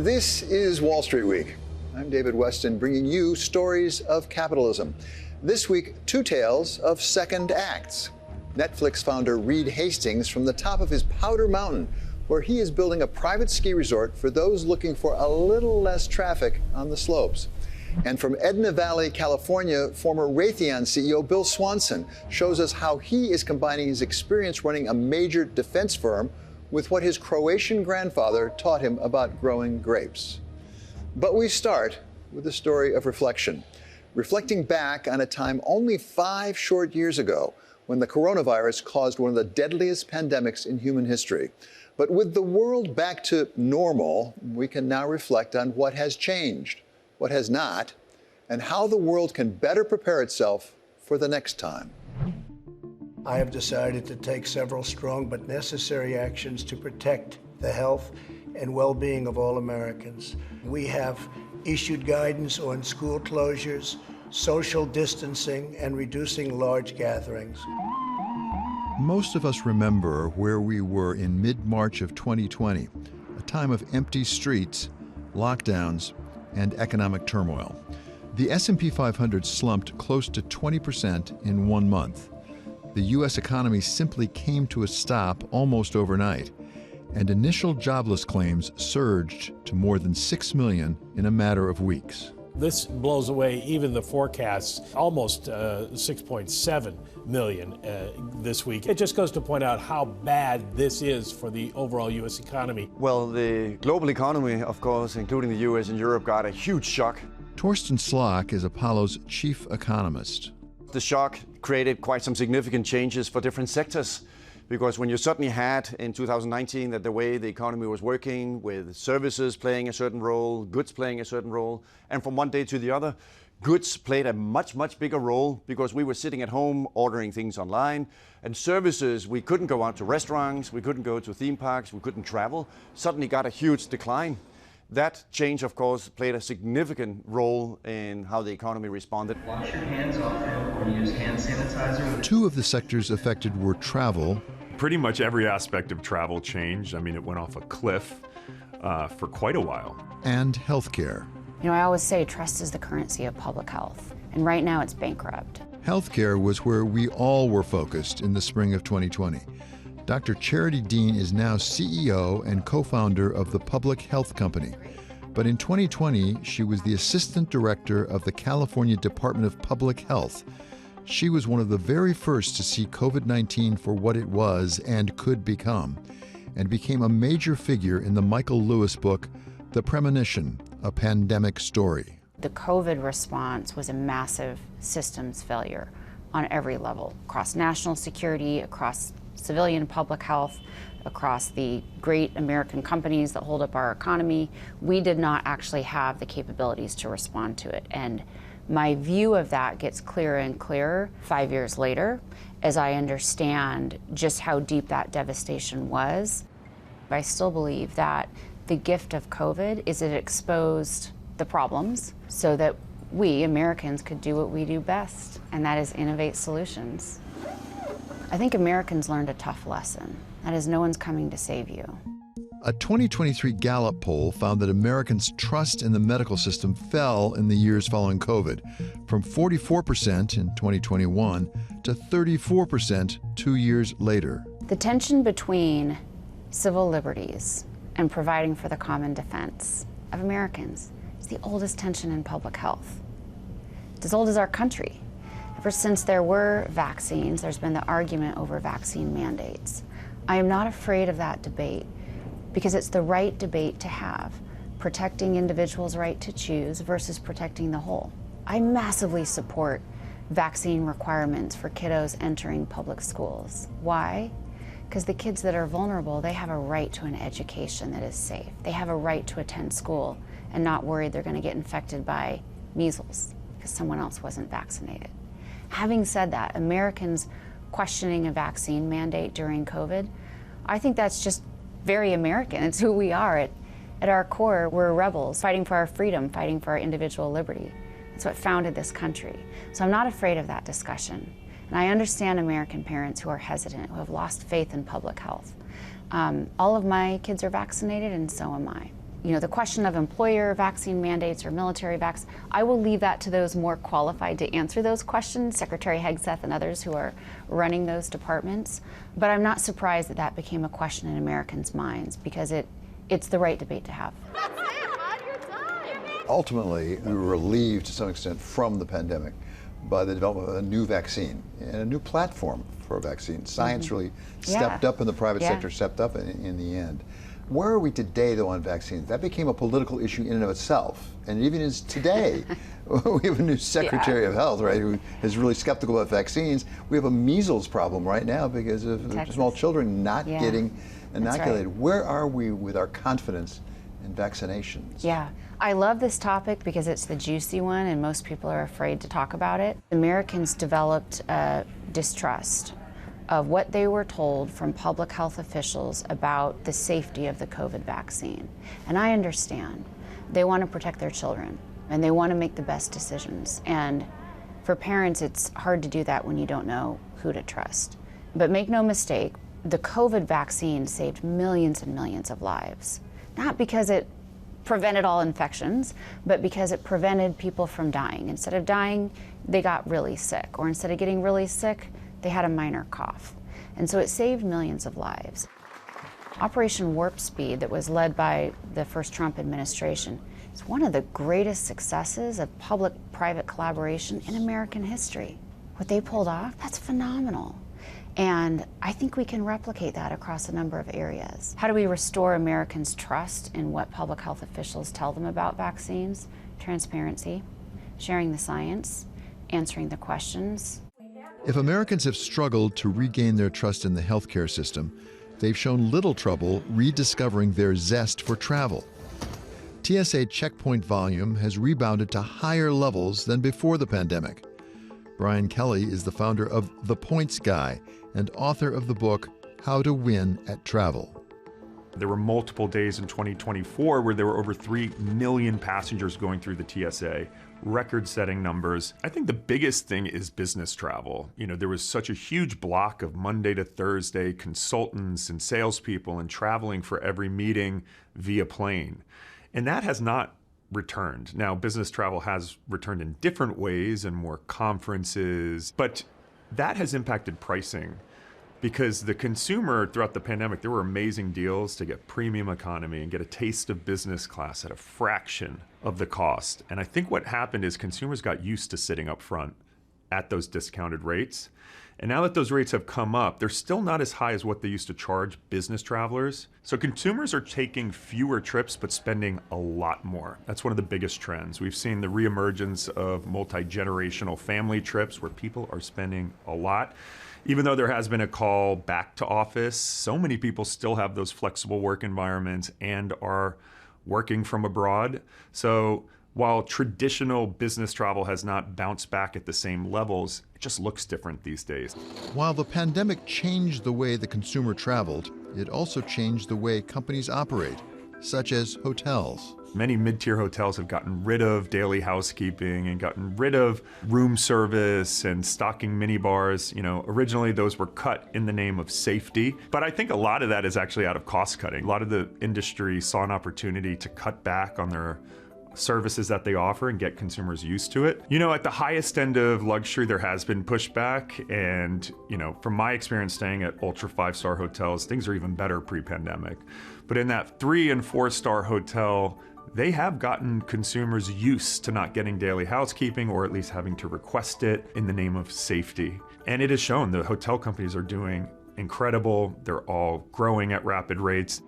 This is Wall Street Week. I'm David Weston, bringing you stories of capitalism. This week, two tales of second acts. Netflix founder Reed Hastings from the top of his Powder Mountain, where he is building a private ski resort for those looking for a little less traffic on the slopes. And from Edna Valley, California, former Raytheon CEO Bill Swanson shows us how he is combining his experience running a major defense firm with what his Croatian grandfather taught him about growing grapes. But we start with a story of reflection, reflecting back on a time only 5 short years ago when the coronavirus caused one of the deadliest pandemics in human history. But with the world back to normal, we can now reflect on what has changed, what has not, and how the world can better prepare itself for the next time. I have decided to take several strong but necessary actions to protect the health and well-being of all Americans. We have issued guidance on school closures, social distancing, and reducing large gatherings. Most of us remember where we were in mid-March of 2020, a time of empty streets, lockdowns, and economic turmoil. The S&P 500 slumped close to 20% in 1 month. The U.S. economy simply came to a stop almost overnight, and initial jobless claims surged to more than 6 million in a matter of weeks. This blows away even the forecasts, almost 6.7 million this week. It just goes to point out how bad this is for the overall U.S. economy. Well, the global economy, of course, including the U.S. and Europe, got a huge shock. Torsten Slok is Apollo's chief economist. The shock created quite some significant changes for different sectors, because when you suddenly had in 2019 that the way the economy was working, with services playing a certain role, goods playing a certain role, and from one day to the other, goods played a much, much bigger role because we were sitting at home ordering things online, and services, we couldn't go out to restaurants, we couldn't go to theme parks, we couldn't travel, suddenly got a huge decline. That change, of course, played a significant role in how the economy responded. Wash your hands often or use hand sanitizer. Two of the sectors affected were travel. Pretty much every aspect of travel changed. I mean, it went off a cliff for quite a while. And healthcare. You know, I always say trust is the currency of public health, and right now it's bankrupt. Healthcare was where we all were focused in the spring of 2020. Dr. Charity Dean is now CEO and co-founder of the Public Health Company. But in 2020, she was the assistant director of the California Department of Public Health. She was one of the very first to see COVID-19 for what it was and could become, and became a major figure in the Michael Lewis book, The Premonition, A Pandemic Story. The COVID response was a massive systems failure on every level, across national security, across civilian public health, across the great American companies that hold up our economy. We did not actually have the capabilities to respond to it. And my view of that gets clearer and clearer 5 years later as I understand just how deep that devastation was. I still believe that the gift of COVID is it exposed the problems so that we Americans could do what we do best, and that is innovate solutions. I think Americans learned a tough lesson. That is, no one's coming to save you. A 2023 Gallup poll found that Americans' trust in the medical system fell in the years following COVID, from 44% in 2021 to 34% 2 years later. The tension between civil liberties and providing for the common defense of Americans is the oldest tension in public health. It's as old as our country. Ever since there were vaccines, there's been the argument over vaccine mandates. I am not afraid of that debate because it's the right debate to have, protecting individuals' right to choose versus protecting the whole. I massively support vaccine requirements for kiddos entering public schools. Why? Because the kids that are vulnerable, they have a right to an education that is safe. They have a right to attend school and not worried they're going to get infected by measles because someone else wasn't vaccinated. Having said that, Americans questioning a vaccine mandate during COVID, I think that's just very American. It's who we are. At our core, we're rebels, fighting for our freedom, fighting for our individual liberty. It's what founded this country. So I'm not afraid of that discussion. And I understand American parents who are hesitant, who have lost faith in public health. All of my kids are vaccinated, and so am I. the question of employer vaccine mandates or military vaccine, I will leave that to those more qualified to answer those questions, Secretary Hegseth and others who are running those departments. But I'm not surprised that that became a question in Americans' minds, because it's the right debate to have. Ultimately, we were relieved to some extent from the pandemic by the development of a new vaccine and a new platform for a vaccine. Science really stepped up, and the private sector stepped up in the end. Where are we today, though, on vaccines? That became a political issue in and of itself, and it even is today. We have a new Secretary of Health, right, who is really skeptical about vaccines. We have a measles problem right now because of small children not getting inoculated. Right. Where are we with our confidence in vaccinations? Yeah, I love this topic because it's the juicy one and most people are afraid to talk about it. Americans developed a distrust of what they were told from public health officials about the safety of the COVID vaccine. And I understand. They want to protect their children and they want to make the best decisions. And for parents, it's hard to do that when you don't know who to trust. But make no mistake, the COVID vaccine saved millions and millions of lives. Not because it prevented all infections, but because it prevented people from dying. Instead of dying, they got really sick. Or instead of getting really sick, they had a minor cough. And so it saved millions of lives. Operation Warp Speed, that was led by the first Trump administration, is one of the greatest successes of public-private collaboration in American history. What they pulled off, that's phenomenal. And I think we can replicate that across a number of areas. How do we restore Americans' trust in what public health officials tell them about vaccines? Transparency, sharing the science, answering the questions. If Americans have struggled to regain their trust in the healthcare system, they've shown little trouble rediscovering their zest for travel. TSA checkpoint volume has rebounded to higher levels than before the pandemic. Brian Kelly is the founder of The Points Guy and author of the book, How to Win at Travel. There were multiple days in 2024 where there were over 3 million passengers going through the TSA, record-setting numbers. I think the biggest thing is business travel. There was such a huge block of Monday to Thursday consultants and salespeople and traveling for every meeting via plane. And that has not returned. Now, business travel has returned in different ways and more conferences, but that has impacted pricing. Because the consumer, throughout the pandemic, there were amazing deals to get premium economy and get a taste of business class at a fraction of the cost. And I think what happened is consumers got used to sitting up front at those discounted rates. And now that those rates have come up, they're still not as high as what they used to charge business travelers. So consumers are taking fewer trips, but spending a lot more. That's one of the biggest trends. We've seen the reemergence of multi-generational family trips where people are spending a lot. Even though there has been a call back to office, so many people still have those flexible work environments and are working from abroad. So while traditional business travel has not bounced back at the same levels, it just looks different these days. While the pandemic changed the way the consumer traveled, it also changed the way companies operate, such as hotels. Many mid-tier hotels have gotten rid of daily housekeeping and gotten rid of room service and stocking minibars. Originally those were cut in the name of safety, but I think a lot of that is actually out of cost cutting. A lot of the industry saw an opportunity to cut back on their services that they offer and get consumers used to it. At the highest end of luxury, there has been pushback. And, from my experience staying at ultra 5-star hotels, things are even better pre-pandemic. But in that 3- and 4-star hotel, they have gotten consumers used to not getting daily housekeeping or at least having to request it in the name of safety. And it has shown the hotel companies are doing incredible. They're all growing at rapid rates.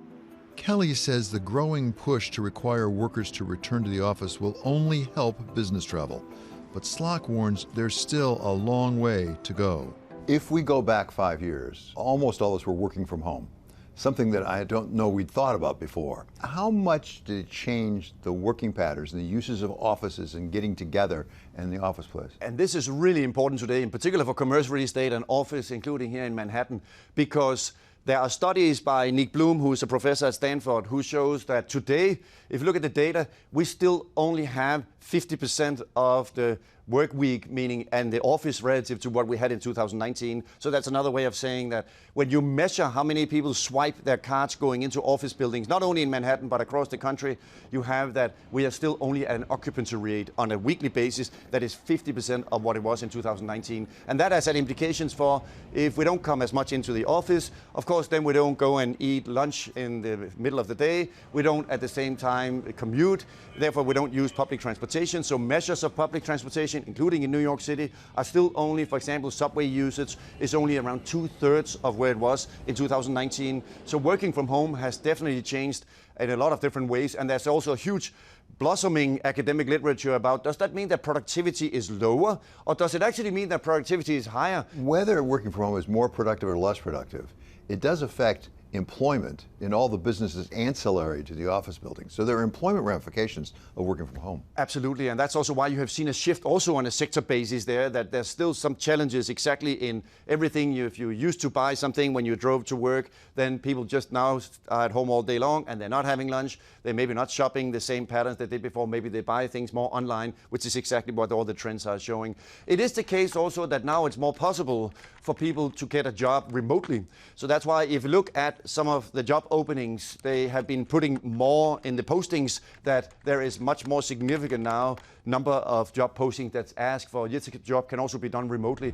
Kelly says the growing push to require workers to return to the office will only help business travel. But Slock warns there's still a long way to go. If we go back 5 years, almost all of us were working from home, something that I don't know we'd thought about before. How much did it change the working patterns and the uses of offices and getting together in the office place? And this is really important today, in particular for commercial real estate and office, including here in Manhattan, because there are studies by Nick Bloom, who is a professor at Stanford, who shows that today, if you look at the data, we still only have 50% of the work week, meaning and the office relative to what we had in 2019. So that's another way of saying that when you measure how many people swipe their cards going into office buildings, not only in Manhattan but across the country, you have that we are still only at an occupancy rate on a weekly basis that is 50% of what it was in 2019. And that has had implications for if we don't come as much into the office, of course, then we don't go and eat lunch in the middle of the day. We don't at the same time commute. Therefore, we don't use public transportation. So measures of public transportation, including in New York City, are still only, for example, subway usage is only around 2/3 of where it was in 2019. So working from home has definitely changed in a lot of different ways. And there's also a huge blossoming academic literature about, does that mean that productivity is lower, or does it actually mean that productivity is higher? Whether working from home is more productive or less productive, it does affect employment in all the businesses ancillary to the office building. So there are employment ramifications of working from home. Absolutely, and that's also why you have seen a shift also on a sector basis there, that there's still some challenges exactly in everything. If you used to buy something when you drove to work, then people just now are at home all day long and they're not having lunch. They're maybe not shopping the same patterns they did before. Maybe they buy things more online, which is exactly what all the trends are showing. It is the case also that now it's more possible for people to get a job remotely. So that's why if you look at some of the job openings, they have been putting more in the postings that there is much more significant now number of job postings that's asked for. Yes, a job can also be done remotely.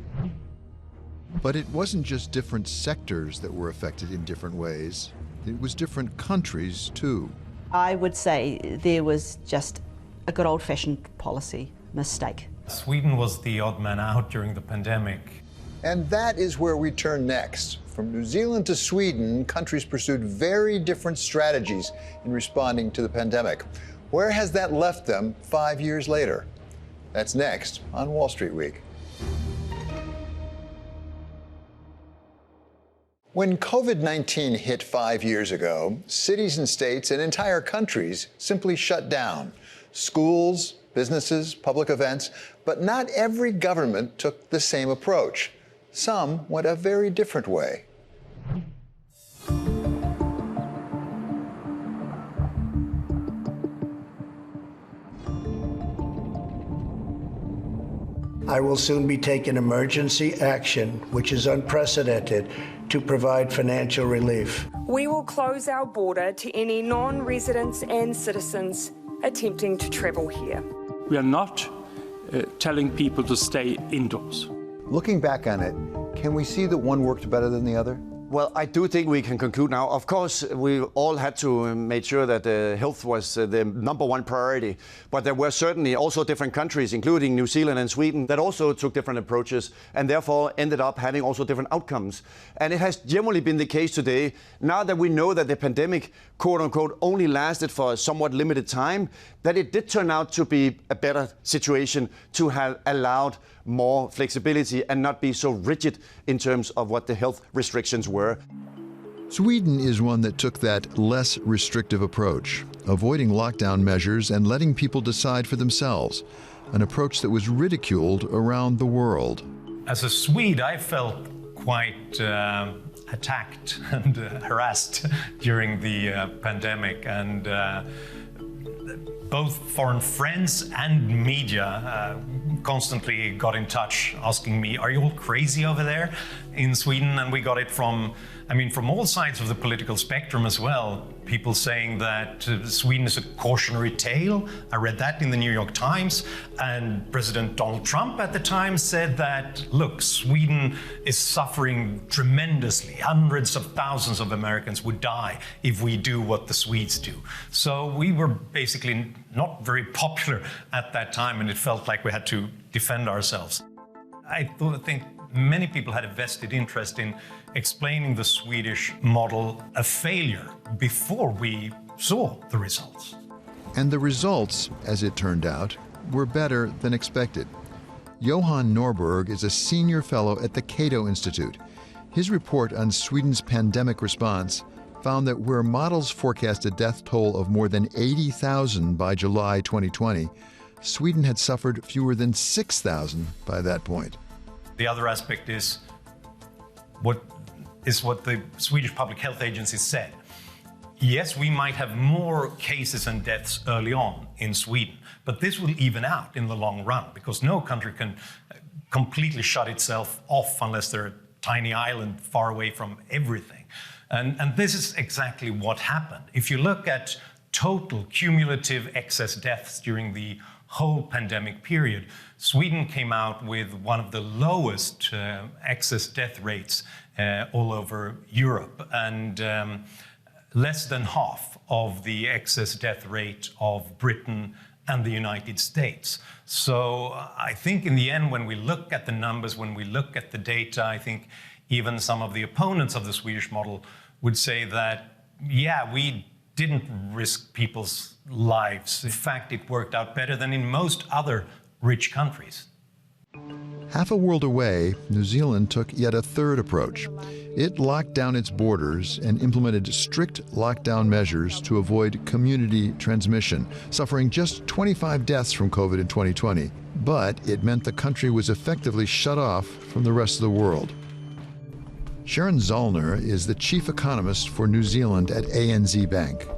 But it wasn't just different sectors that were affected in different ways. It was different countries, too. I would say there was just a good old-fashioned policy mistake. Sweden was the odd man out during the pandemic. And that is where we turn next. From New Zealand to Sweden, countries pursued very different strategies in responding to the pandemic. Where has that left them 5 years later? That's next on Wall Street Week. When COVID-19 hit 5 years ago, cities and states and entire countries simply shut down. Schools, businesses, public events, but not every government took the same approach. Some went a very different way. I will soon be taking emergency action, which is unprecedented, to provide financial relief. We will close our border to any non-residents and citizens attempting to travel here. We are not telling people to stay indoors. Looking back on it, can we see that one worked better than the other? Well, I do think we can conclude now. Of course, we all had to make sure that health was the number one priority. But there were certainly also different countries, including New Zealand and Sweden, that also took different approaches and therefore ended up having also different outcomes. And it has generally been the case today, now that we know that the pandemic, quote unquote, only lasted for a somewhat limited time, that it did turn out to be a better situation to have allowed more flexibility and not be so rigid in terms of what the health restrictions were. Sweden is one that took that less restrictive approach, avoiding lockdown measures and letting people decide for themselves, an approach that was ridiculed around the world. As a Swede, I felt quite attacked and harassed during the pandemic, and both foreign friends and media constantly got in touch asking me, are you all crazy over there in Sweden? And we got it from all sides of the political spectrum as well. People saying that Sweden is a cautionary tale. I read that in the New York Times. And President Donald Trump at the time said that, look, Sweden is suffering tremendously. Hundreds of thousands of Americans would die if we do what the Swedes do. So we were basically not very popular at that time, and it felt like we had to defend ourselves. I think many people had a vested interest in explaining the Swedish model a failure before we saw the results. And the results, as it turned out, were better than expected. Johan Norberg is a senior fellow at the Cato Institute. His report on Sweden's pandemic response found that where models forecast a death toll of more than 80,000 by July 2020, Sweden had suffered fewer than 6,000 by that point. The other aspect is what the Swedish Public Health Agency said. yes, we might have more cases and deaths early on in Sweden, but this will even out in the long run because no country can completely shut itself off unless they're a tiny island far away from everything. And this is exactly what happened. If you look at total cumulative excess deaths during the whole pandemic period, Sweden came out with one of the lowest excess death rates all over Europe, and less than half of the excess death rate of Britain and the United States. So I think in the end, when we look at the numbers, when we look at the data, I think even some of the opponents of the Swedish model would say that, yeah, we didn't risk people's lives. In fact, it worked out better than in most other rich countries. Half a world away, New Zealand took yet a third approach. It locked down its borders and implemented strict lockdown measures to avoid community transmission, suffering just 25 deaths from COVID in 2020. But it meant the country was effectively shut off from the rest of the world. Sharon Zollner is the chief economist for New Zealand at ANZ Bank.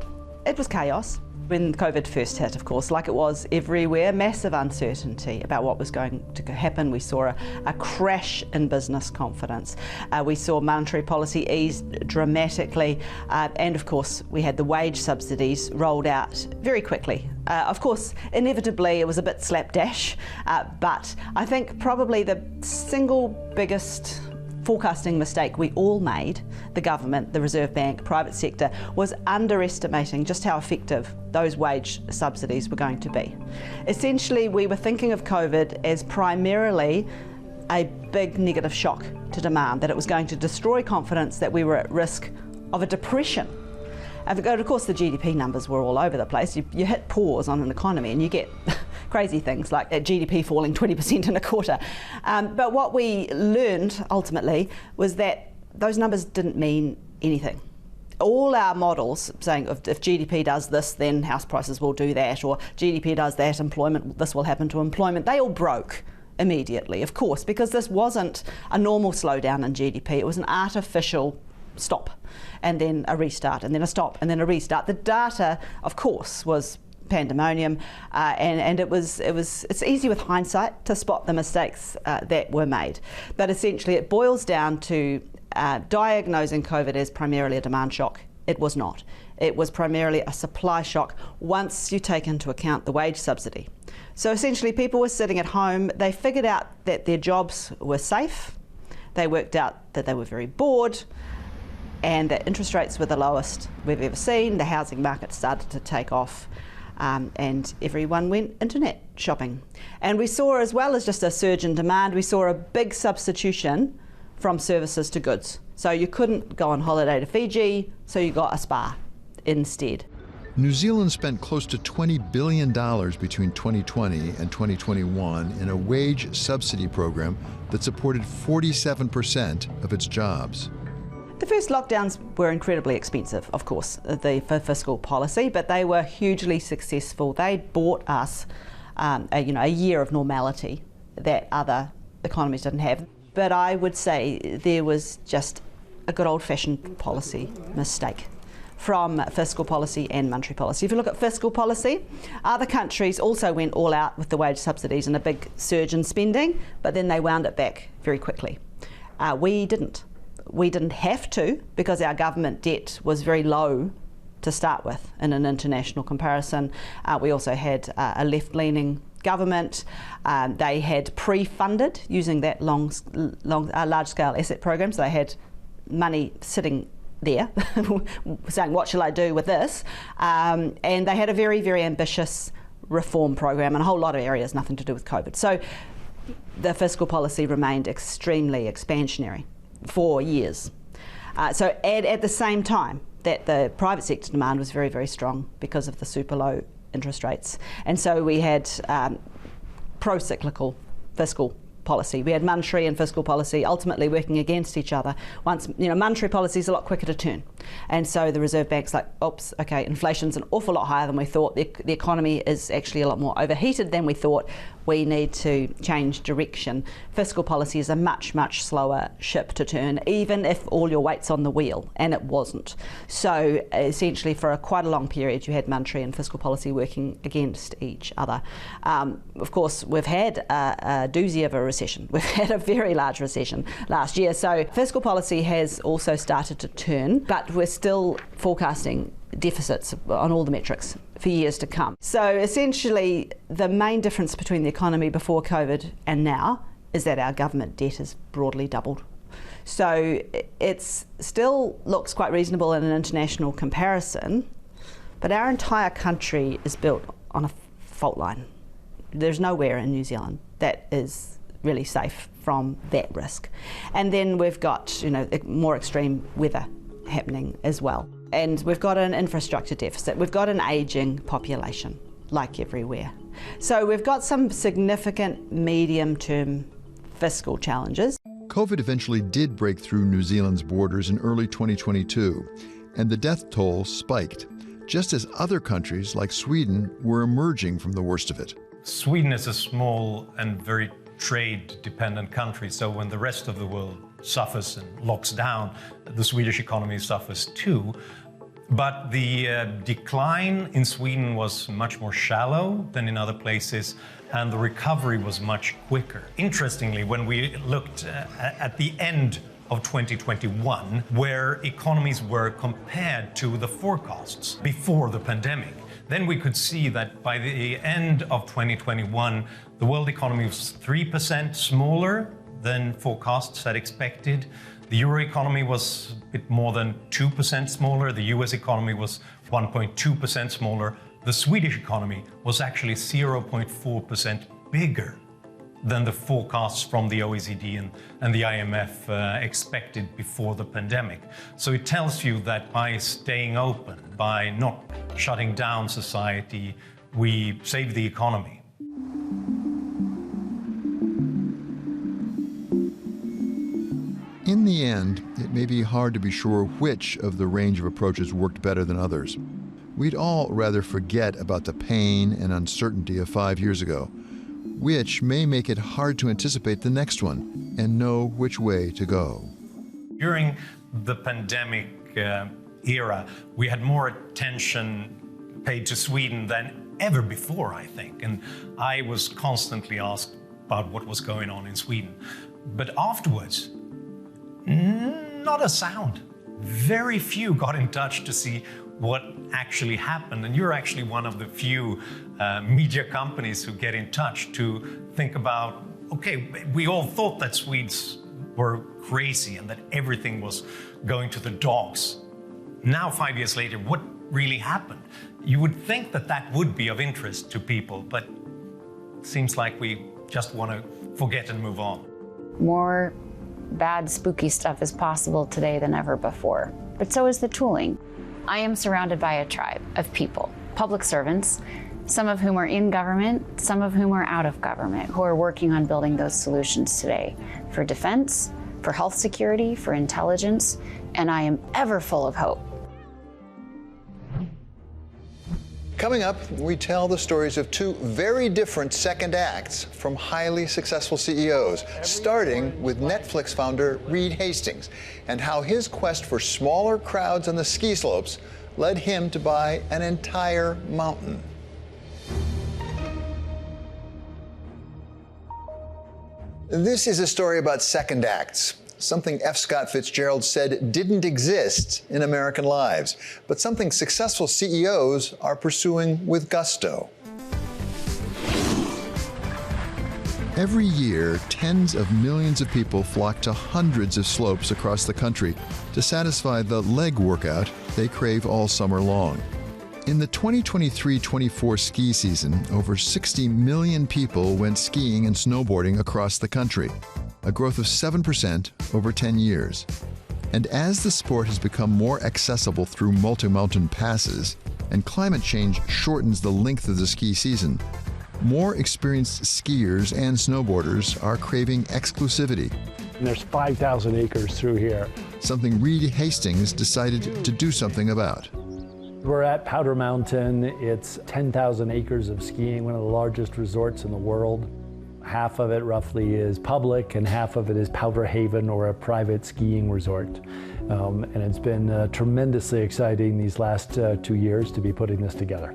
It was chaos when COVID first hit, of course, like it was everywhere. Massive uncertainty about what was going to happen. We saw a crash in business confidence. We saw monetary policy ease dramatically. And of course, we had the wage subsidies rolled out very quickly. Of course, inevitably, it was a bit slapdash. But I think probably the single biggest forecasting mistake we all made, the government, the Reserve Bank, private sector, was underestimating just how effective those wage subsidies were going to be. Essentially, we were thinking of COVID as primarily a big negative shock to demand, that it was going to destroy confidence, that we were at risk of a depression. And of course, the GDP numbers were all over the place. You hit pause on an economy and you get crazy things like GDP falling 20% in a quarter. But what we learned ultimately was that those numbers didn't mean anything. All our models saying if GDP does this, then house prices will do that, or GDP does that, this will happen to employment, they all broke immediately, of course, because this wasn't a normal slowdown in GDP. It was an artificial stop, and then a restart, and then a stop, and then a restart. The data, of course, was pandemonium, and it's easy with hindsight to spot the mistakes that were made. But essentially, it boils down to diagnosing COVID as primarily a demand shock. It was not. It was primarily a supply shock once you take into account the wage subsidy. So essentially, people were sitting at home. They figured out that their jobs were safe. They worked out that they were very bored, and that interest rates were the lowest we've ever seen. The housing market started to take off, and everyone went internet shopping. And we saw, as well as just a surge in demand, we saw a big substitution from services to goods. So you couldn't go on holiday to Fiji, so you got a spa instead. New Zealand spent close to $20 billion between 2020 and 2021 in a wage subsidy program that supported 47% of its jobs. The first lockdowns were incredibly expensive, of course, for fiscal policy, but they were hugely successful. They bought us a year of normality that other economies didn't have. But I would say there was just a good old-fashioned policy mistake from fiscal policy and monetary policy. If you look at fiscal policy, other countries also went all out with the wage subsidies and a big surge in spending, but then they wound it back very quickly. We didn't. We didn't have to, because our government debt was very low to start with in an international comparison. We also had a left-leaning government. They had pre-funded using that large-scale asset program, so they had money sitting there saying, what shall I do with this? And they had a very, very ambitious reform program in a whole lot of areas, nothing to do with COVID. So the fiscal policy remained extremely expansionary for years. So at the same time that the private sector demand was very, very strong because of the super low interest rates. And so we had pro-cyclical fiscal policy. We had monetary and fiscal policy ultimately working against each other. Once, monetary policy is a lot quicker to turn. And so the Reserve Bank's like, oops, okay, inflation's an awful lot higher than we thought. The economy is actually a lot more overheated than we thought. we need to change direction. Fiscal policy is a much, much slower ship to turn, even if all your weight's on the wheel, and it wasn't. So essentially for quite a long period you had monetary and fiscal policy working against each other. Of course, we've had a doozy of a recession. We've had a very large recession last year, so fiscal policy has also started to turn, but we're still forecasting deficits on all the metrics for years to come. So essentially the main difference between the economy before COVID and now is that our government debt has broadly doubled. So it still looks quite reasonable in an international comparison, but our entire country is built on a fault line. There's nowhere in New Zealand that is really safe from that risk. And then we've got, more extreme weather happening as well. And we've got an infrastructure deficit. We've got an ageing population, like everywhere. So we've got some significant medium-term fiscal challenges. COVID eventually did break through New Zealand's borders in early 2022, and the death toll spiked, just as other countries like Sweden were emerging from the worst of it. Sweden is a small and very trade-dependent country, so when the rest of the world suffers and locks down, the Swedish economy suffers too. But the decline in Sweden was much more shallow than in other places, and the recovery was much quicker. Interestingly, when we looked at the end of 2021, where economies were compared to the forecasts before the pandemic, then we could see that by the end of 2021, the world economy was 3% smaller than forecasts had expected. The euro economy was a bit more than 2% smaller. The US economy was 1.2% smaller. The Swedish economy was actually 0.4% bigger than the forecasts from the OECD and the IMF expected before the pandemic. So it tells you that by staying open, by not shutting down society, we save the economy. In the end, it may be hard to be sure which of the range of approaches worked better than others. We'd all rather forget about the pain and uncertainty of 5 years ago, which may make it hard to anticipate the next one and know which way to go. During the pandemic era, we had more attention paid to Sweden than ever before, I think. And I was constantly asked about what was going on in Sweden. But afterwards, not a sound. Very few got in touch to see what actually happened. And you're actually one of the few media companies who get in touch to think about, okay, we all thought that Swedes were crazy and that everything was going to the dogs. Now, 5 years later, what really happened? You would think that that would be of interest to people, but it seems like we just want to forget and move on. More bad, spooky stuff is possible today than ever before, but so is the tooling. I am surrounded by a tribe of people, public servants, some of whom are in government, some of whom are out of government, who are working on building those solutions today for defense, for health security, for intelligence, and I am ever full of hope. Coming up, we tell the stories of two very different second acts from highly successful CEOs, starting with Netflix founder Reed Hastings, and how his quest for smaller crowds on the ski slopes led him to buy an entire mountain. This is a story about second acts. Something F. Scott Fitzgerald said didn't exist in American lives, but something successful CEOs are pursuing with gusto. Every year, tens of millions of people flock to hundreds of slopes across the country to satisfy the leg workout they crave all summer long. In the 2023-24 ski season, over 60 million people went skiing and snowboarding across the country, a growth of 7% over 10 years. And as the sport has become more accessible through multi-mountain passes, and climate change shortens the length of the ski season, more experienced skiers and snowboarders are craving exclusivity. And there's 5,000 acres through here. Something Reed Hastings decided to do something about. We're at Powder Mountain. It's 10,000 acres of skiing, one of the largest resorts in the world. Half of it roughly is public and half of it is Powder Haven, or a private skiing resort. And it's been tremendously exciting these last 2 years to be putting this together.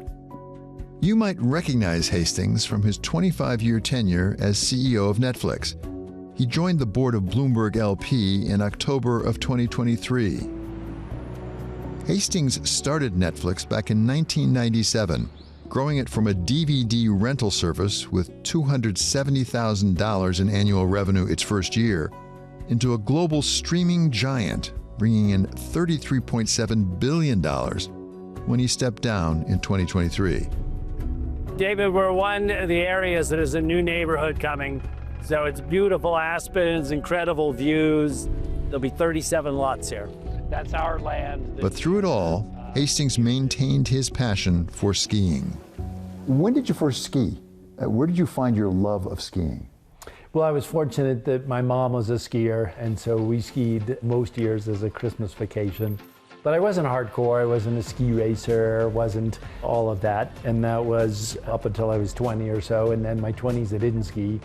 You might recognize Hastings from his 25-year tenure as CEO of Netflix. He joined the board of Bloomberg LP in October of 2023. Hastings started Netflix back in 1997, growing it from a DVD rental service with $270,000 in annual revenue its first year into a global streaming giant, bringing in $33.7 billion when he stepped down in 2023. David, we're one of the areas that is a new neighborhood coming. So it's beautiful aspens, incredible views. There'll be 37 lots here. That's our land. But through it all, Hastings maintained his passion for skiing. When did you first ski? Where did you find your love of skiing? Well, I was fortunate that my mom was a skier, and so we skied most years as a Christmas vacation. But I wasn't hardcore, I wasn't a ski racer, wasn't all of that. And that was up until I was 20 or so, and then my 20s I didn't ski.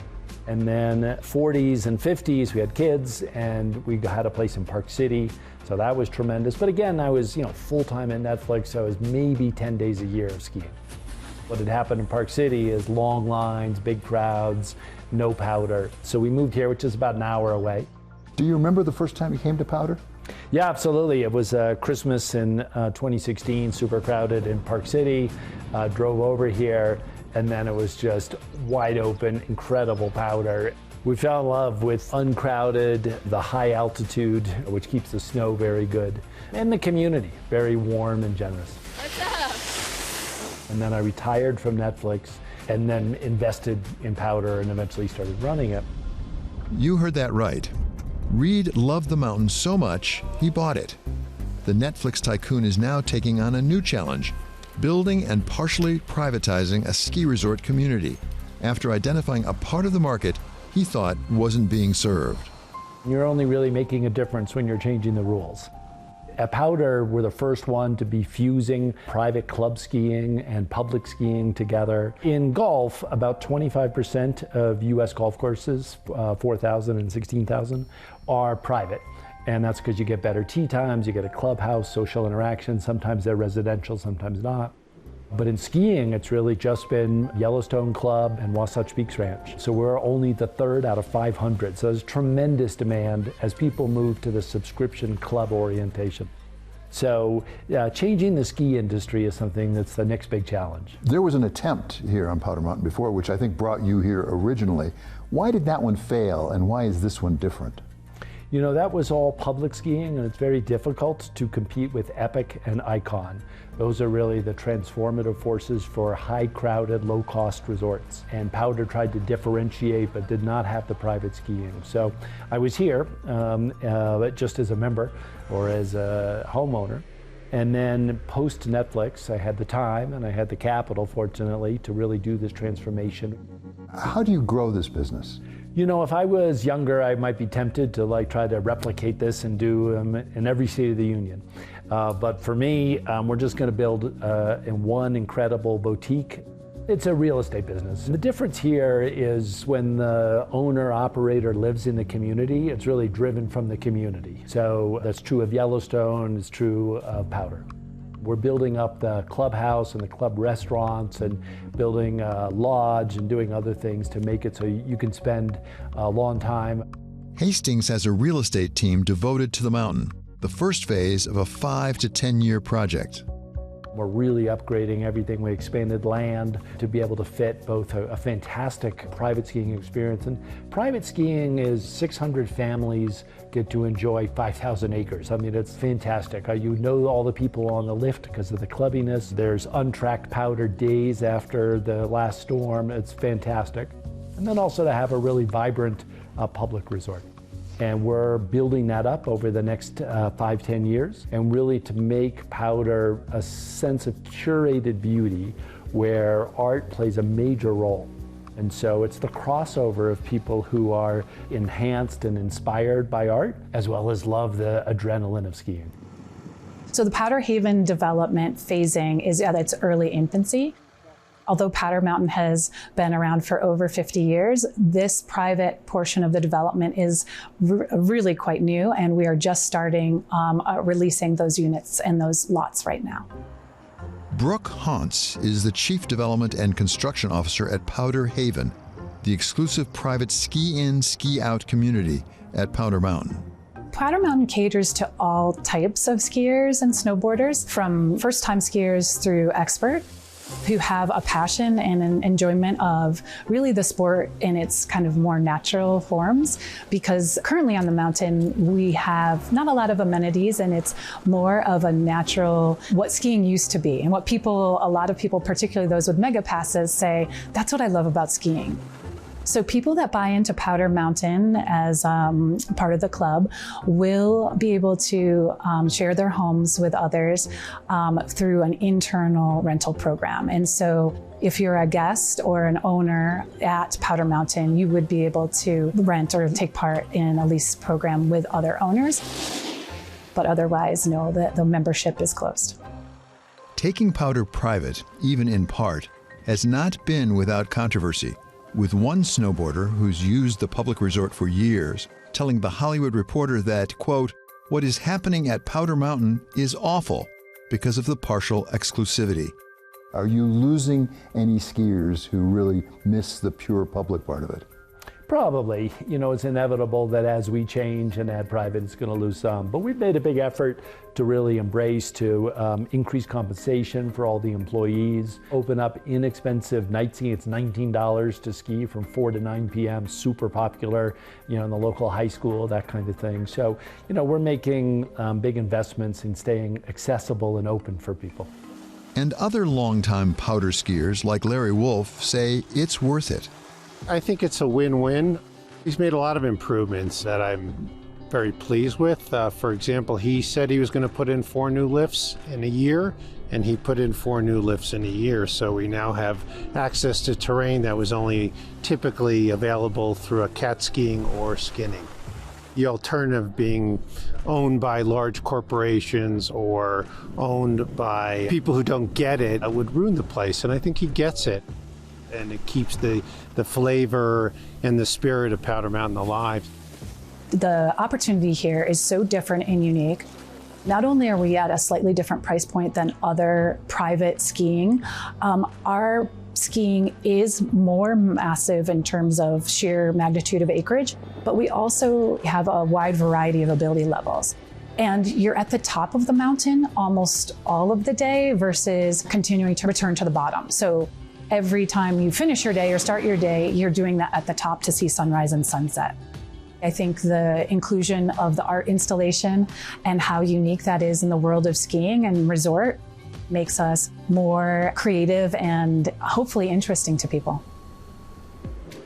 And then 40s and 50s, we had kids, and we had a place in Park City, so that was tremendous. But again, I was full-time at Netflix, so I was maybe 10 days a year of skiing. What had happened in Park City is long lines, big crowds, no powder. So we moved here, which is about an hour away. Do you remember the first time you came to Powder? Yeah, absolutely. It was Christmas in 2016, super crowded in Park City. Drove over here, and then it was just wide open, incredible Powder. We fell in love with uncrowded, the high altitude, which keeps the snow very good, and the community, very warm and generous. What's up? And then I retired from Netflix and then invested in Powder and eventually started running it. You heard that right. Reed loved the mountain so much, he bought it. The Netflix tycoon is now taking on a new challenge, building and partially privatizing a ski resort community after identifying a part of the market he thought wasn't being served. You're only really making a difference when you're changing the rules. At Powder, we're the first one to be fusing private club skiing and public skiing together. In golf, about 25% of US golf courses, 4,000 and 16,000, are private. And that's because you get better tee times, you get a clubhouse, social interaction. Sometimes they're residential, sometimes not. But in skiing, it's really just been Yellowstone Club and Wasatch Peaks Ranch. So we're only the third out of 500. So there's tremendous demand as people move to the subscription club orientation. So changing the ski industry is something that's the next big challenge. There was an attempt here on Powder Mountain before, which I think brought you here originally. Why did that one fail, and why is this one different? You know, that was all public skiing, and it's very difficult to compete with Epic and Icon. Those are really the transformative forces for high-crowded, low-cost resorts. And Powder tried to differentiate, but did not have the private skiing. So I was here just as a member or as a homeowner. And then post-Netflix, I had the time and I had the capital, fortunately, to really do this transformation. How do you grow this business? You know, if I was younger, I might be tempted to try to replicate this and do in every state of the union. But for me, we're just going to build in one incredible boutique. It's a real estate business. The difference here is when the owner-operator lives in the community, it's really driven from the community. So that's true of Yellowstone, it's true of Powder. We're building up the clubhouse and the club restaurants and building a lodge and doing other things to make it so you can spend a long time. Hastings has a real estate team devoted to the mountain, the first phase of a 5 to 10 year project. We're really upgrading everything. We expanded land to be able to fit both a fantastic private skiing experience. And private skiing is 600 families get to enjoy 5,000 acres. I mean, it's fantastic. You know all the people on the lift because of the clubbiness. There's untracked powder days after the last storm. It's fantastic. And then also to have a really vibrant public resort. And we're building that up over the next 5-10 years, and really to make Powder a sense of curated beauty where art plays a major role. And so it's the crossover of people who are enhanced and inspired by art, as well as love the adrenaline of skiing. So the Powder Haven development phasing is at its early infancy. Although Powder Mountain has been around for over 50 years, this private portion of the development is really quite new, and we are just starting releasing those units and those lots right now. Brooke Hauntz is the Chief Development and Construction Officer at Powder Haven, the exclusive private ski-in, ski-out community at Powder Mountain. Powder Mountain caters to all types of skiers and snowboarders, from first-time skiers through expert, who have a passion and an enjoyment of really the sport in its kind of more natural forms. Because currently on the mountain, we have not a lot of amenities, and it's more of a natural, what skiing used to be. And what a lot of people, particularly those with mega passes, say, that's what I love about skiing. So people that buy into Powder Mountain as part of the club will be able to share their homes with others through an internal rental program. And so if you're a guest or an owner at Powder Mountain, you would be able to rent or take part in a lease program with other owners. But otherwise, no, the membership is closed. Taking Powder private, even in part, has not been without controversy, with one snowboarder who's used the public resort for years telling The Hollywood Reporter that, quote, "What is happening at Powder Mountain is awful because of the partial exclusivity." Are you losing any skiers who really miss the pure public part of it? Probably. It's inevitable that as we change and add private, it's going to lose some. But we've made a big effort to really embrace, to increase compensation for all the employees, open up inexpensive night skiing. It's $19 to ski from 4 to 9 p.m., super popular, in the local high school, that kind of thing. So, we're making big investments in staying accessible and open for people. And other longtime Powder skiers like Larry Wolf say it's worth it. I think it's a win-win. He's made a lot of improvements that I'm very pleased with. For example, he said he was going to put in 4 new lifts in a year, and he put in 4 new lifts in a year. So we now have access to terrain that was only typically available through a cat skiing or skinning. The alternative being owned by large corporations or owned by people who don't get it would ruin the place, and I think he gets it. And it keeps the flavor and the spirit of Powder Mountain alive. The opportunity here is so different and unique. Not only are we at a slightly different price point than other private skiing, our skiing is more massive in terms of sheer magnitude of acreage, but we also have a wide variety of ability levels. And you're at the top of the mountain almost all of the day versus continuing to return to the bottom. So every time you finish your day or start your day, you're doing that at the top to see sunrise and sunset. I think the inclusion of the art installation and how unique that is in the world of skiing and resort makes us more creative and hopefully interesting to people.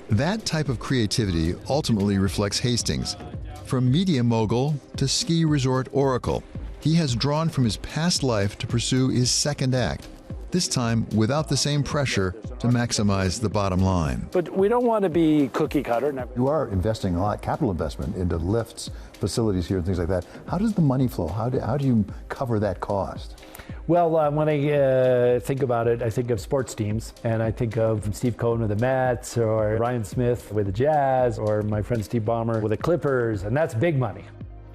That type of creativity ultimately reflects Hastings. From media mogul to ski resort oracle, he has drawn from his past life to pursue his second act, this time without the same pressure to maximize the bottom line. But we don't want to be cookie cutter. You are investing a lot, capital investment into lifts, facilities here and things like that. How does the money flow? How do you cover that cost? Well, when I think about it, I think of sports teams, and I think of Steve Cohen with the Mets, or Ryan Smith with the Jazz, or my friend Steve Ballmer with the Clippers, and that's big money.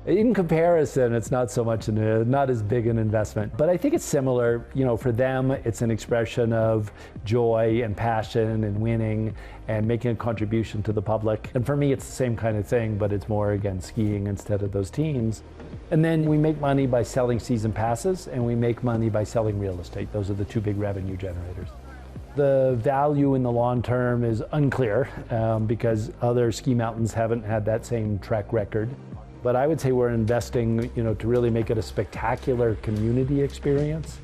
In comparison, it's not so much, not as big an investment, but I think it's similar. For them, it's an expression of joy and passion and winning and making a contribution to the public. And for me, it's the same kind of thing, but it's more, again, skiing instead of those teams. And then we make money by selling season passes, and we make money by selling real estate. Those are the 2 big revenue generators. The value in the long term is unclear because other ski mountains haven't had that same track record. But I would say we're investing, to really make it a spectacular community experience.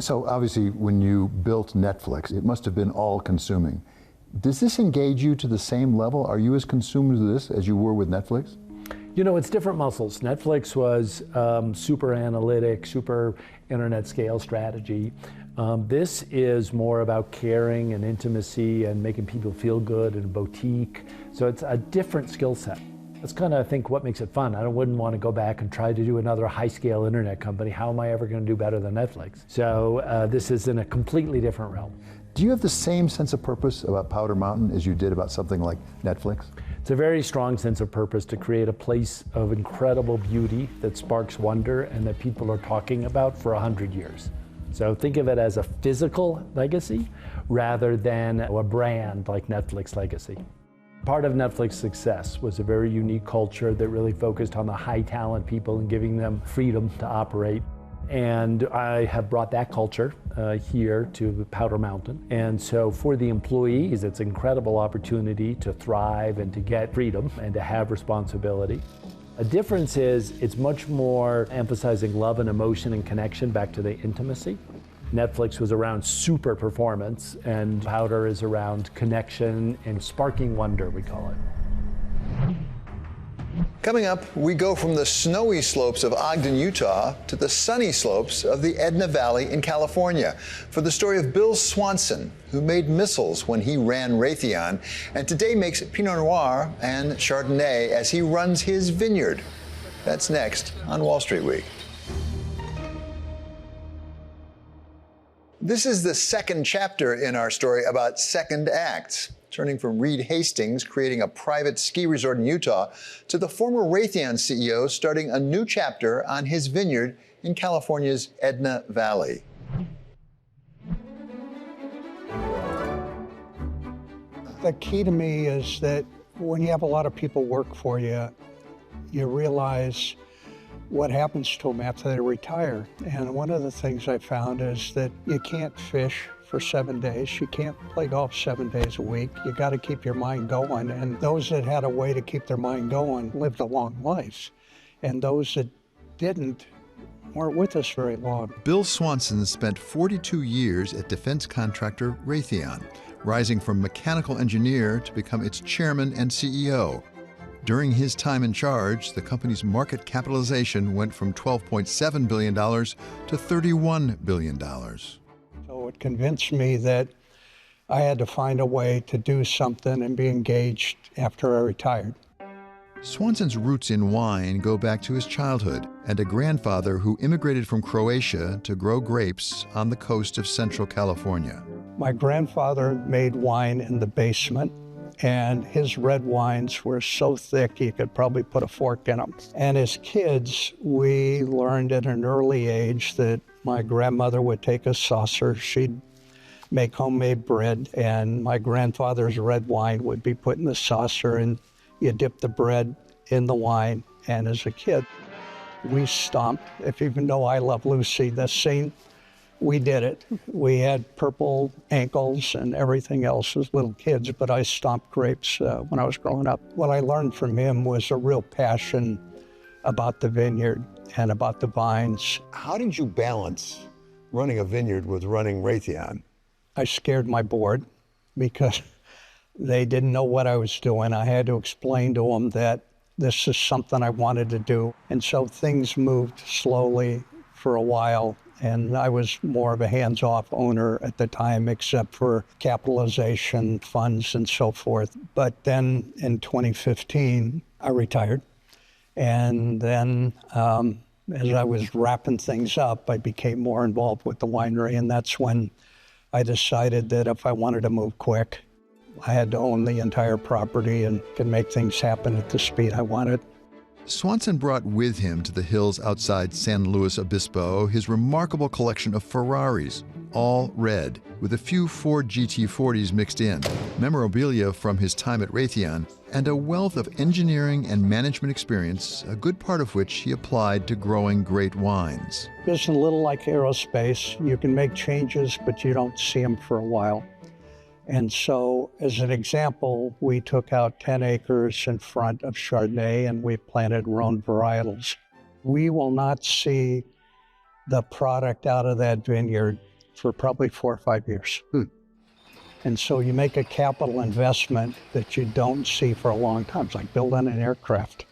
So obviously, when you built Netflix, it must have been all-consuming. Does this engage you to the same level? Are you as consumed with this as you were with Netflix? It's different muscles. Netflix was super analytic, super internet scale strategy. This is more about caring and intimacy and making people feel good and boutique. So it's a different skill set. That's kind of, I think, what makes it fun. I wouldn't want to go back and try to do another high-scale internet company. How am I ever going to do better than Netflix? So this is in a completely different realm. Do you have the same sense of purpose about Powder Mountain as you did about something like Netflix? It's a very strong sense of purpose to create a place of incredible beauty that sparks wonder and that people are talking about for 100 years. So think of it as a physical legacy rather than a brand like Netflix legacy. Part of Netflix's success was a very unique culture that really focused on the high talent people and giving them freedom to operate. And I have brought that culture here to Powder Mountain. And so for the employees, it's an incredible opportunity to thrive and to get freedom and to have responsibility. A difference is it's much more emphasizing love and emotion and connection back to the intimacy. Netflix was around super performance, and Powder is around connection and sparking wonder, we call it. Coming up, we go from the snowy slopes of Ogden, Utah, to the sunny slopes of the Edna Valley in California for the story of Bill Swanson, who made missiles when he ran Raytheon, and today makes Pinot Noir and Chardonnay as he runs his vineyard. That's next on Wall Street Week. This is the second chapter in our story about second acts, turning from Reed Hastings creating a private ski resort in Utah to the former Raytheon CEO starting a new chapter on his vineyard in California's Edna Valley. The key to me is that when you have a lot of people work for you, you realize what happens to them after they retire. And one of the things I found is that you can't fish for 7 days. You can't play golf 7 days a week. You got to keep your mind going. And those that had a way to keep their mind going lived a long life. And those that didn't weren't with us very long. Bill Swanson spent 42 years at defense contractor Raytheon, rising from mechanical engineer to become its chairman and CEO. During his time in charge, the company's market capitalization went from $12.7 billion to $31 billion. So it convinced me that I had to find a way to do something and be engaged after I retired. Swanson's roots in wine go back to his childhood and a grandfather who immigrated from Croatia to grow grapes on the coast of Central California. My grandfather made wine in the basement, and his red wines were so thick you could probably put a fork in them. And as kids, we learned at an early age that my grandmother would take a saucer, she'd make homemade bread, and my grandfather's red wine would be put in the saucer, and you dip the bread in the wine. And as a kid, we stomped, if you even know I Love Lucy, the scene, we did it. We had purple ankles and everything else as little kids, but I stomped grapes when I was growing up. What I learned from him was a real passion about the vineyard and about the vines. How did you balance running a vineyard with running Raytheon? I scared my board because they didn't know what I was doing. I had to explain to them that this is something I wanted to do. And so things moved slowly for a while. And I was more of a hands-off owner at the time, except for capitalization, funds, and so forth. But then in 2015, I retired. And then as I was wrapping things up, I became more involved with the winery. And that's when I decided that if I wanted to move quick, I had to own the entire property and could make things happen at the speed I wanted. Swanson brought with him to the hills outside San Luis Obispo his remarkable collection of Ferraris, all red, with a few Ford GT40s mixed in, memorabilia from his time at Raytheon, and a wealth of engineering and management experience, a good part of which he applied to growing great wines. It's a little like aerospace. You can make changes, but you don't see them for a while. And so, as an example, we took out 10 acres in front of Chardonnay and we planted our own varietals. We will not see the product out of that vineyard for probably 4 or 5 years. And so you make a capital investment that you don't see for a long time. It's like building an aircraft.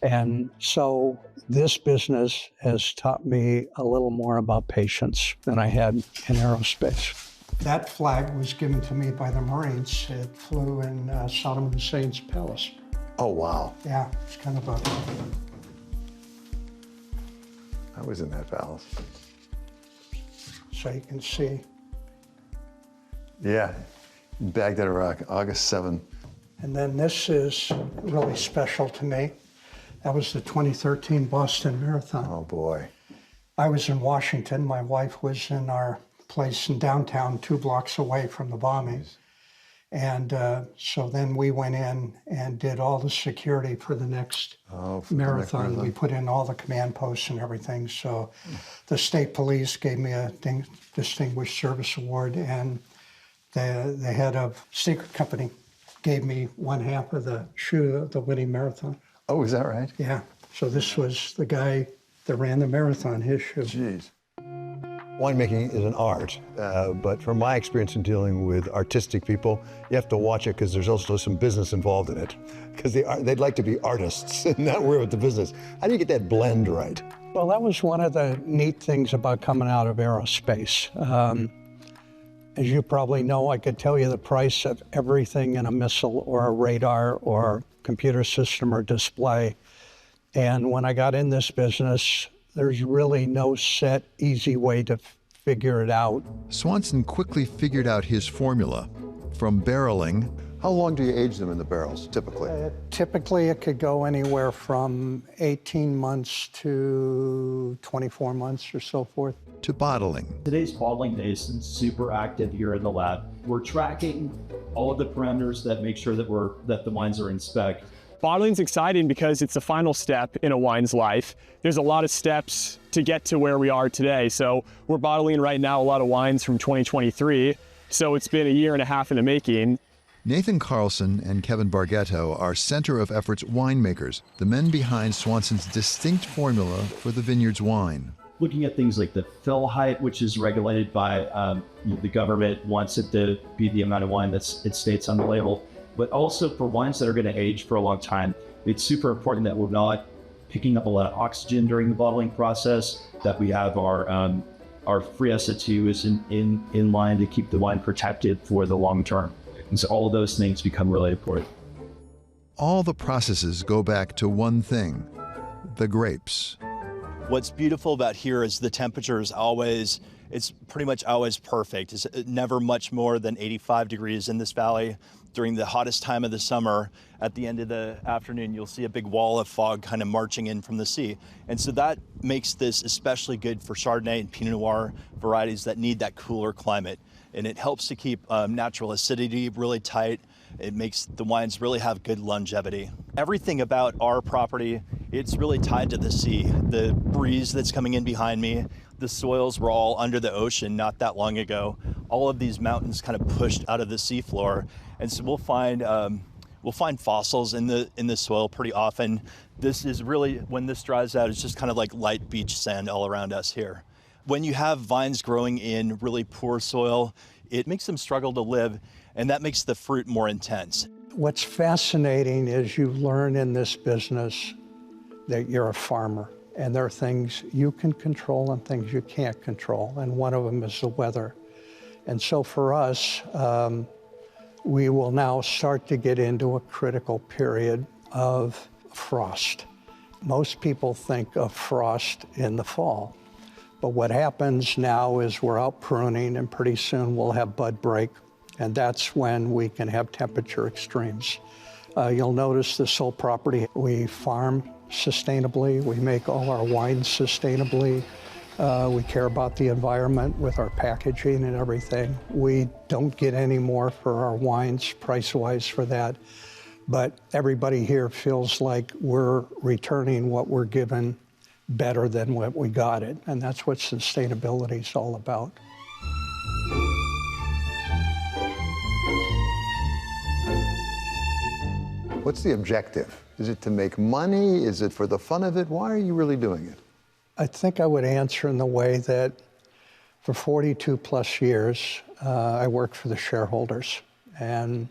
And so this business has taught me a little more about patience than I had in aerospace. That flag was given to me by the Marines. It flew in Saddam Hussein's palace. Oh, wow. Yeah, it's kind of a... I was in that palace. So you can see. Yeah, Baghdad, Iraq, August 7. And then this is really special to me. That was the 2013 Boston Marathon. Oh, boy. I was in Washington. My wife was in our place in downtown, 2 blocks away from the bombings. And so then we went in and did all the security for the next marathon. We put in all the command posts and everything. So the state police gave me a Distinguished Service Award, and the head of secret company gave me 1/2 of the shoe of the winning marathon. Oh, is that right? Yeah. So this was the guy that ran the marathon, his shoe. Jeez. Winemaking is an art, but from my experience in dealing with artistic people, you have to watch it because there's also some business involved in it. Because they'd like to be artists and not worry about the business. How do you get that blend right? Well, that was one of the neat things about coming out of aerospace. As you probably know, I could tell you the price of everything in a missile or a radar or computer system or display. And when I got in this business, there's really no set, easy way to figure it out. Swanson quickly figured out his formula. From barreling. How long do you age them in the barrels, typically? Typically, it could go anywhere from 18 months to 24 months or so forth. To bottling. Today's bottling day is super active here in the lab. We're tracking all of the parameters that make sure that the wines are in spec. Bottling's exciting because it's the final step in a wine's life. There's a lot of steps to get to where we are today. So we're bottling right now a lot of wines from 2023. So it's been a year and a half in the making. Nathan Carlson and Kevin Bargetto are Center of Efforts winemakers, the men behind Swanson's distinct formula for the vineyard's wine. Looking at things like the fill height, which is regulated by the government, wants it to be the amount of wine that it states on the label. But also for wines that are going to age for a long time, it's super important that we're not picking up a lot of oxygen during the bottling process, that we have our free SO2 is in line to keep the wine protected for the long term. And so all of those things become really important. All the processes go back to one thing, the grapes. What's beautiful about here is the temperature is always, it's pretty much always perfect. It's never much more than 85 degrees in this valley. During the hottest time of the summer, at the end of the afternoon, you'll see a big wall of fog kind of marching in from the sea. And so that makes this especially good for Chardonnay and Pinot Noir varieties that need that cooler climate. And it helps to keep natural acidity really tight. It makes the wines really have good longevity. Everything about our property, it's really tied to the sea. The breeze that's coming in behind me, the soils were all under the ocean not that long ago. All of these mountains kind of pushed out of the seafloor. And so we'll find fossils in the soil pretty often. This is really, when this dries out, it's just kind of like light beach sand all around us here. When you have vines growing in really poor soil, it makes them struggle to live, and that makes the fruit more intense. What's fascinating is you learn in this business that you're a farmer, and there are things you can control and things you can't control, and one of them is the weather. And so for us, we will now start to get into a critical period of frost. Most people think of frost in the fall. But what happens now is we're out pruning, and pretty soon we'll have bud break, and that's when we can have temperature extremes. You'll notice this whole property, we farm sustainably, we make all our wines sustainably, we care about the environment with our packaging and everything. We don't get any more for our wines, price-wise for that, but everybody here feels like we're returning what we're given better than what we got it, and that's what sustainability is all about. What's the objective? Is it to make money? Is it for the fun of it? Why are you really doing it? I think I would answer in the way that for 42 plus years, I worked for the shareholders, and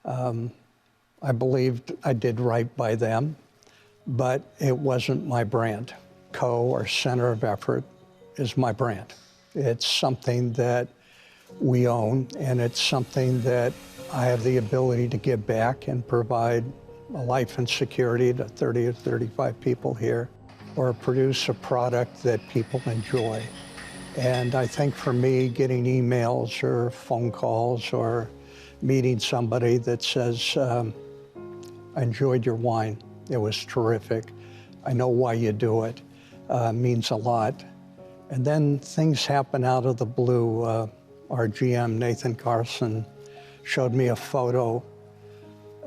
I believed I did right by them. But it wasn't my brand. Co, or Center of Effort, is my brand. It's something that we own, and it's something that I have the ability to give back and provide a life and security to 30 or 35 people here, or produce a product that people enjoy. And I think for me, getting emails or phone calls or meeting somebody that says, I enjoyed your wine, it was terrific, I know why you do it, means a lot. And then things happen out of the blue. Our GM, Nathan Carson, showed me a photo.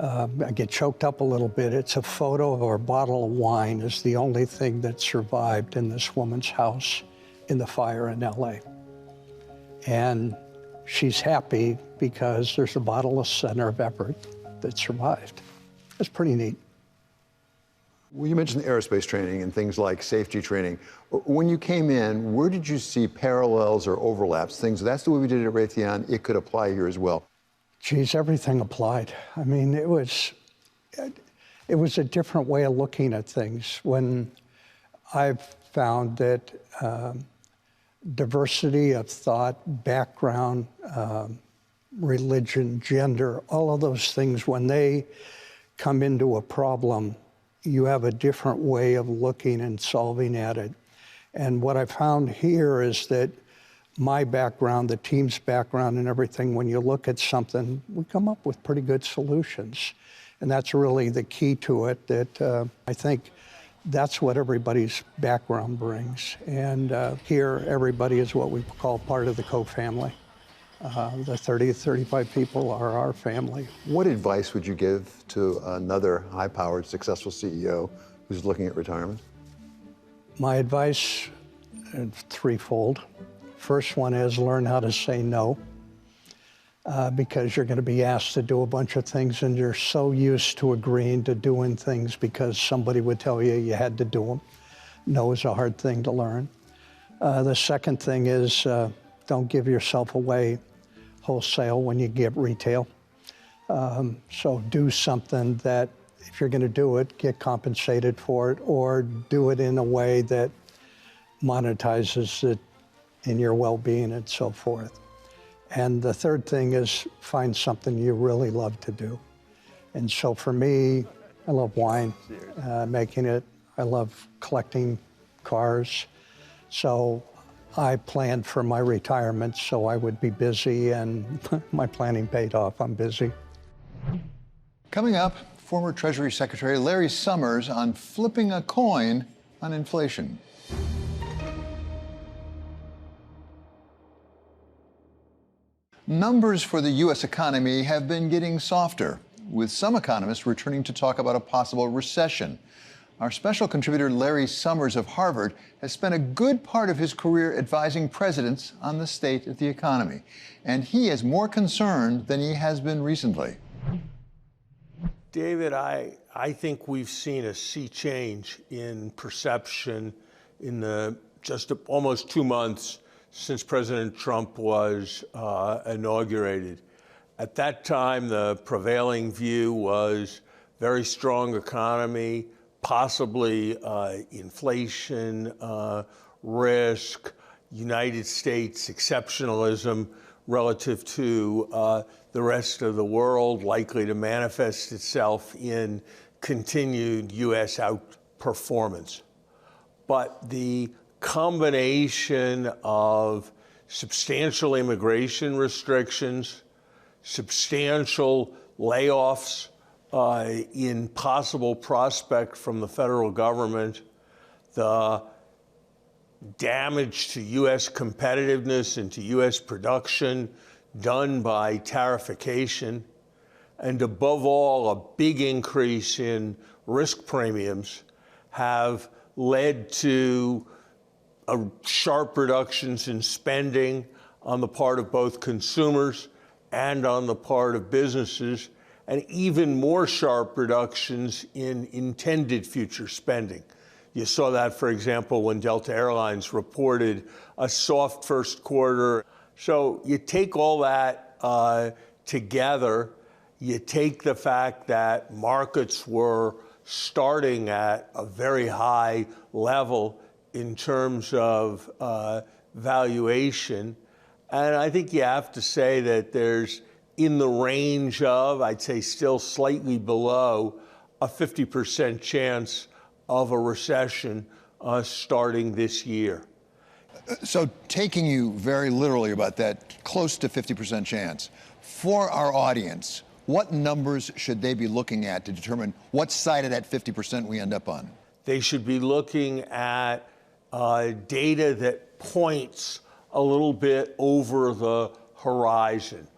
I get choked up a little bit. It's a photo of our bottle of wine. It's the only thing that survived in this woman's house in the fire in LA. And she's happy because there's a bottle of center of effort that survived. It's pretty neat. Well, you mentioned aerospace training and things like safety training. When you came in, where did you see parallels or overlaps? Things, that's the way we did it at Raytheon, it could apply here as well. Geez, everything applied. I mean, it was a different way of looking at things. When I've found that diversity of thought, background, religion, gender, all of those things, when they come into a problem, you have a different way of looking and solving at it. And what I found here is that my background, the team's background and everything, when you look at something, we come up with pretty good solutions. And that's really the key to it, that I think that's what everybody's background brings. And here, everybody is what we call part of the co-family. The 30 to 35 people are our family. What advice would you give to another high-powered, successful CEO who's looking at retirement? My advice is threefold. First one is learn how to say no, because you're going to be asked to do a bunch of things and you're so used to agreeing to doing things because somebody would tell you you had to do them. No is a hard thing to learn. The second thing is don't give yourself away wholesale when you get retail. So do something that, if you're going to do it, get compensated for it, or do it in a way that monetizes it in your well-being and so forth. And the third thing is find something you really love to do. And so for me, I love wine, making it. I love collecting cars. So I planned for my retirement so I would be busy, and my planning paid off. I'm busy. Coming up, former Treasury Secretary Larry Summers on flipping a coin on inflation. Numbers for the U.S. economy have been getting softer, with some economists returning to talk about a possible recession. Our special contributor Larry Summers of Harvard has spent a good part of his career advising presidents on the state of the economy, and he is more concerned than he has been recently. David, I think we've seen a sea change in perception in the just almost 2 months since President Trump was inaugurated. At that time, the prevailing view was very strong economy, possibly inflation, risk, United States exceptionalism relative to the rest of the world, likely to manifest itself in continued U.S. outperformance. But the combination of substantial immigration restrictions, substantial layoffs in possible prospect from the federal government, the damage to U.S. competitiveness and to U.S. production done by tarification, and above all, a big increase in risk premiums have led to sharp reductions in spending on the part of both consumers and on the part of businesses, and even more sharp reductions in intended future spending. You saw that, for example, when Delta Airlines reported a soft first quarter. So you take all that together, you take the fact that markets were starting at a very high level in terms of valuation. And I think you have to say that there's in the range of, I'd say still slightly below, a 50% chance of a recession starting this year. So taking you very literally about that close to 50% chance, for our audience, what numbers should they be looking at to determine what side of that 50% we end up on? They should be looking at data that points a little bit over the horizon.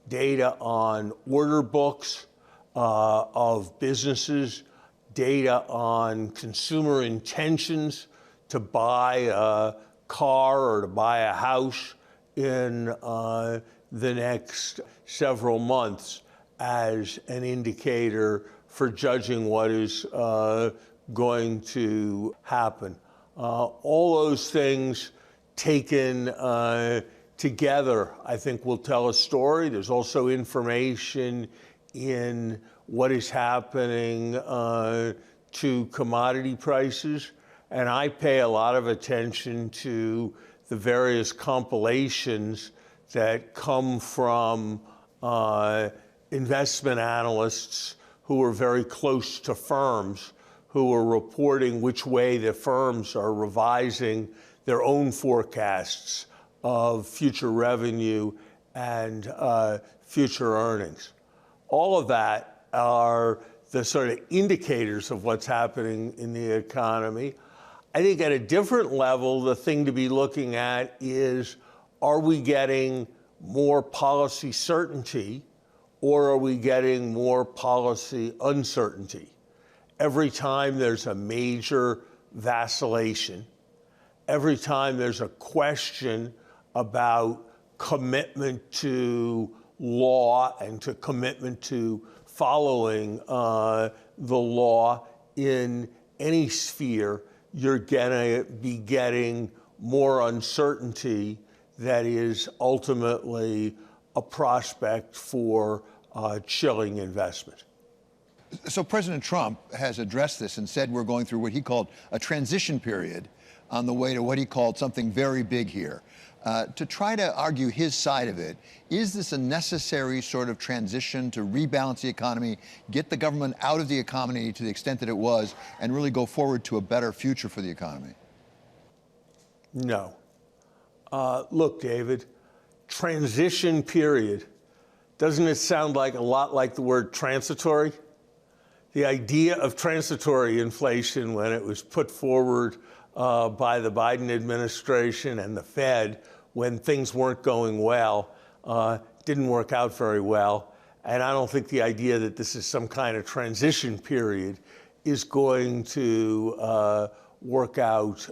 Data on order books of businesses, data on consumer intentions to buy a car or to buy a house in the next several months as an indicator for judging what is going to happen. All those things taken together, I think, will tell a story. There's also information in what is happening to commodity prices. And I pay a lot of attention to the various compilations that come from investment analysts who are very close to firms, who are reporting which way the firms are revising their own forecasts of future revenue and future earnings. All of that are the sort of indicators of what's happening in the economy. I think at a different level, the thing to be looking at is, are we getting more policy certainty or are we getting more policy uncertainty? Every time there's a major vacillation, every time there's a question about commitment to law and to commitment to following the law in any sphere, you're going to be getting more uncertainty that is ultimately a prospect for chilling investment. So President Trump has addressed this and said we're going through what he called a transition period on the way to what he called something very big here. To try to argue his side of it, is this a necessary sort of transition to rebalance the economy, get the government out of the economy to the extent that it was, and really go forward to a better future for the economy? No. Look, David, transition period, doesn't it sound like a lot like the word transitory? The idea of transitory inflation, when it was put forward by the Biden administration and the Fed, when things weren't going well, didn't work out very well. And I don't think the idea that this is some kind of transition period is going to work out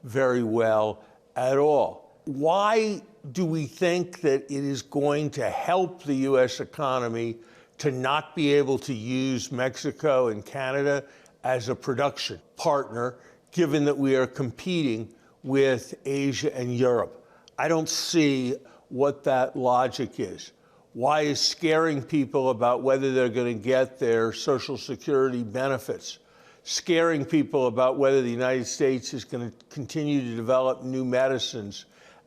very well at all. Why do we think that it is going to help the U.S. economy to not be able to use Mexico and Canada as a production partner, given that we are competing with Asia and Europe? I don't see what that logic is. Why is scaring people about whether they're going to get their Social Security benefits, scaring people about whether the United States is going to continue to develop new medicines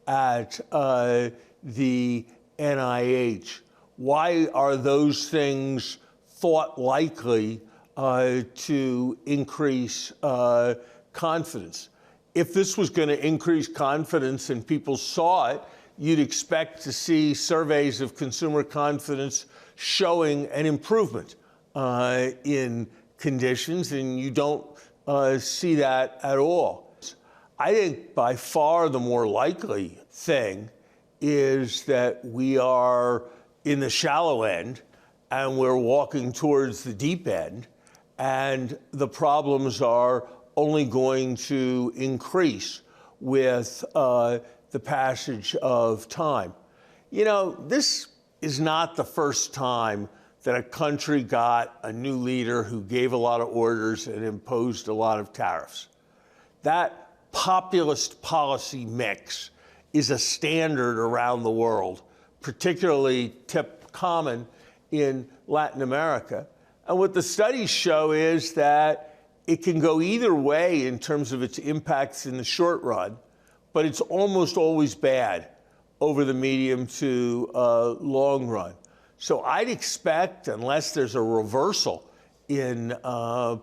at the NIH? Why are those things thought likely to increase confidence? If this was going to increase confidence and people saw it, you'd expect to see surveys of consumer confidence showing an improvement in conditions, and you don't see that at all. I think by far the more likely thing is that we are in the shallow end and we're walking towards the deep end, and the problems are only going to increase with the passage of time. You know, this is not the first time that a country got a new leader who gave a lot of orders and imposed a lot of tariffs. That populist policy mix is a standard around the world, particularly common in Latin America. And what the studies show is that it can go either way in terms of its impacts in the short run, but it's almost always bad over the medium to long run. So I'd expect, unless there's a reversal in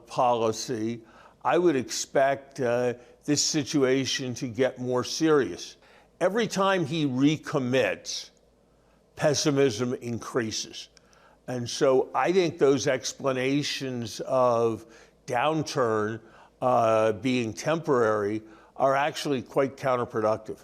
policy, I would expect this situation to get more serious. Every time he recommits, pessimism increases. And so I think those explanations of downturn being temporary are actually quite counterproductive.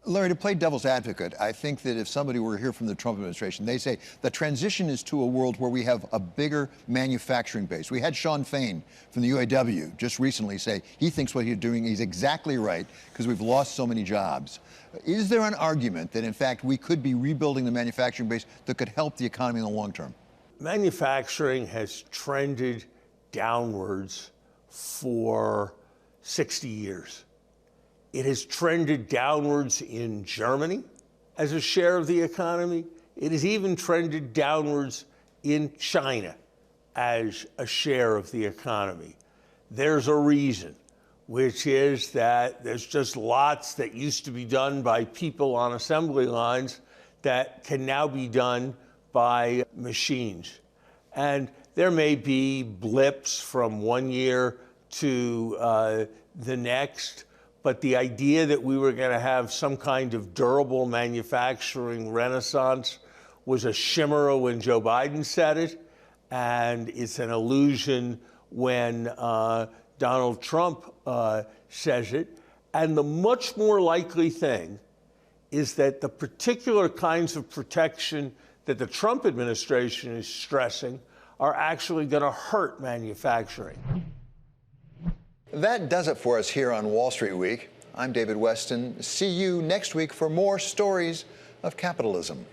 Larry, to play devil's advocate, I think that if somebody were here from the Trump administration, they say the transition is to a world where we have a bigger manufacturing base. We had Sean Fain from the UAW just recently say he thinks what he's doing is exactly right because we've lost so many jobs. Is there an argument that, in fact, we could be rebuilding the manufacturing base that could help the economy in the long term? Manufacturing has trended downwards for 60 years. It has trended downwards in Germany as a share of the economy. It has even trended downwards in China as a share of the economy. There's a reason, which is that there's just lots that used to be done by people on assembly lines that can now be done by machines. And there may be blips from one year to the next, but the idea that we were going to have some kind of durable manufacturing renaissance was a chimera when Joe Biden said it, and it's an illusion when Donald Trump says it. And the much more likely thing is that the particular kinds of protection that the Trump administration is stressing are actually going to hurt manufacturing. That does it for us here on Wall Street Week. I'm David Weston. See you next week for more stories of capitalism.